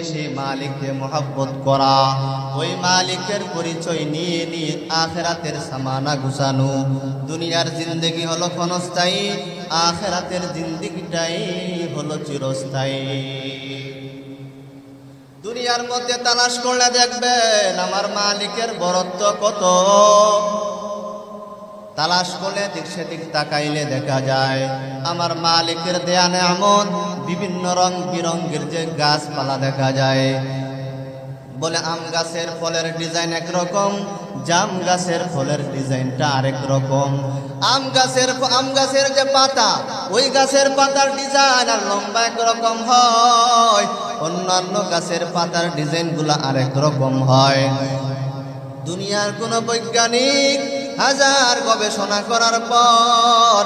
সেই মালিককে মহব্বত করা, ওই মালিকের পরিচয় নিয়ে নিয়ে আখিরাতের সামানা গুছানো। দুনিয়ার জিন্দেগি হলো ক্ষণস্থায়ী, আখিরাতের জিন্দেগিটাই হলো চিরস্থায়ী। দুনিয়ার মধ্যে তালাশ করলে দেখবেন আমার মালিকের বরত্ব কত। তালাশ করলে দিক সেদিক তাকাইলে দেখা যায় আমার মালিকের দেয়া নেয়ামত। বিভিন্ন রং বিরঙ্গের যে গাছপালা দেখা যায়, বলে আম গাছের ফলের ডিজাইন একরকম, জাম গাছের ফলের ডিজাইনটা আরেক রকম। আম গাছের যে পাতা, ওই গাছের পাতার ডিজাইন আর লম্বা একরকম হয়, অন্যান্য গাছের পাতার ডিজাইনগুলো আরেক রকম হয়। দুনিয়ার কোন বৈজ্ঞানিক হাজার গবেষণা করার পর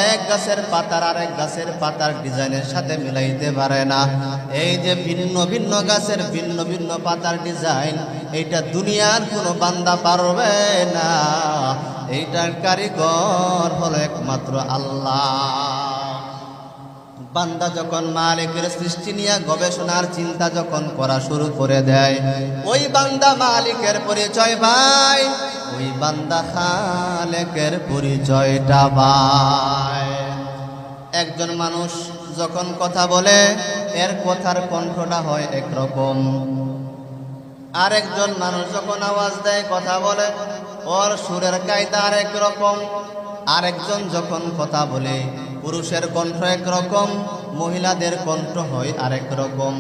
এক গাছের পাতার আরেক গাছের পাতার ডিজাইনের সাথে মিলাইতে পারে না। এই যে ভিন্ন ভিন্ন গাছের ভিন্ন ভিন্ন পাতার ডিজাইন, এইটা দুনিয়ার কোনো বান্দা পারবে না। এইটার কারিগর হলো একমাত্র আল্লাহ। বান্দা যখন মালিকের সৃষ্টি নিয়ে গবেষণার চিন্তা যখন করা শুরু করে দেয়, ওই বান্দা মালিকের পরিচয় পায়, ওই বান্দা খালেকের পরিচয়টা পায়। একজন মানুষ যখন কথা বলে, এর কথার কণ্ঠটা হয় একরকম। আরেকজন মানুষ যখন আওয়াজ দেয় কথা বলে, ওর সুরের কায়দা আরেক রকম। আরেকজন যখন কথা বলে, পুরুষের কণ্ঠ একরকম, মহিলাদের কণ্ঠ হয় আরেক রকম।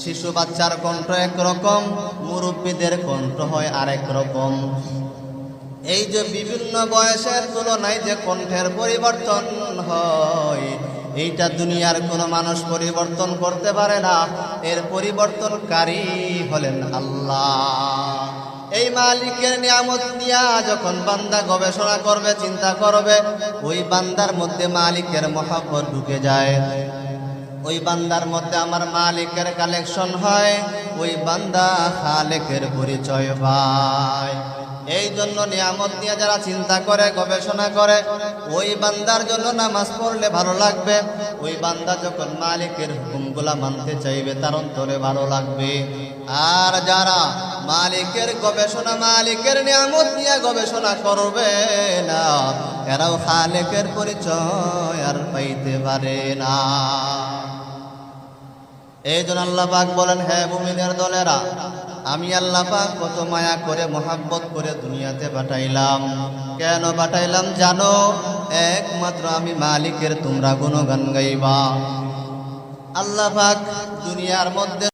শিশু বাচ্চার কণ্ঠ একরকম, মুরব্বীদের কণ্ঠ হয় আরেক রকম। এই যে বিভিন্ন বয়সের তুলনায় যে কণ্ঠের পরিবর্তন হয়, এইটা দুনিয়ার কোনো মানুষ পরিবর্তন করতে পারে না। এর পরিবর্তনকারী হলেন আল্লাহ। এই মালিকের নিয়ামত নিয়া যখন বান্দা গবেষণা করবে, চিন্তা করবে, ওই বান্দার মধ্যে মালিকের মহব্বত ঢুকে যায়, ওই বান্দার মধ্যে আমার মালিকের কালেকশন হয়, ওই বান্দা খালেকের পরিচয় পায়। এই জন্য নিয়ামত নিয়ে যারা চিন্তা করে, গবেষণা করে, ওই বান্দার জন্য নামাজ পড়লে ভালো লাগবে। ওই বান্দা যখন মালিকের হুকুমগুলা মানতে চাইবে, তার অন্তরে ভালো লাগবে। আর যারা মালিকের গবেষণা, মালিকের নিয়ামত নিয়ে গবেষণা করবে না, এরাও খালেকের পরিচয় আর পাইতে পারে না। এই জন্য আল্লাহ পাক বলেন, হে মুমিনের দলেরা, আমি আল্লাহ পাক কত মায়া করে মহব্বত করে দুনিয়াতে পাঠাইলাম। কেন পাঠাইলাম জানো? একমাত্র আমি মালিকের তোমরা গুণগান গাইবা। আল্লাহ পাক দুনিয়ার মধ্যে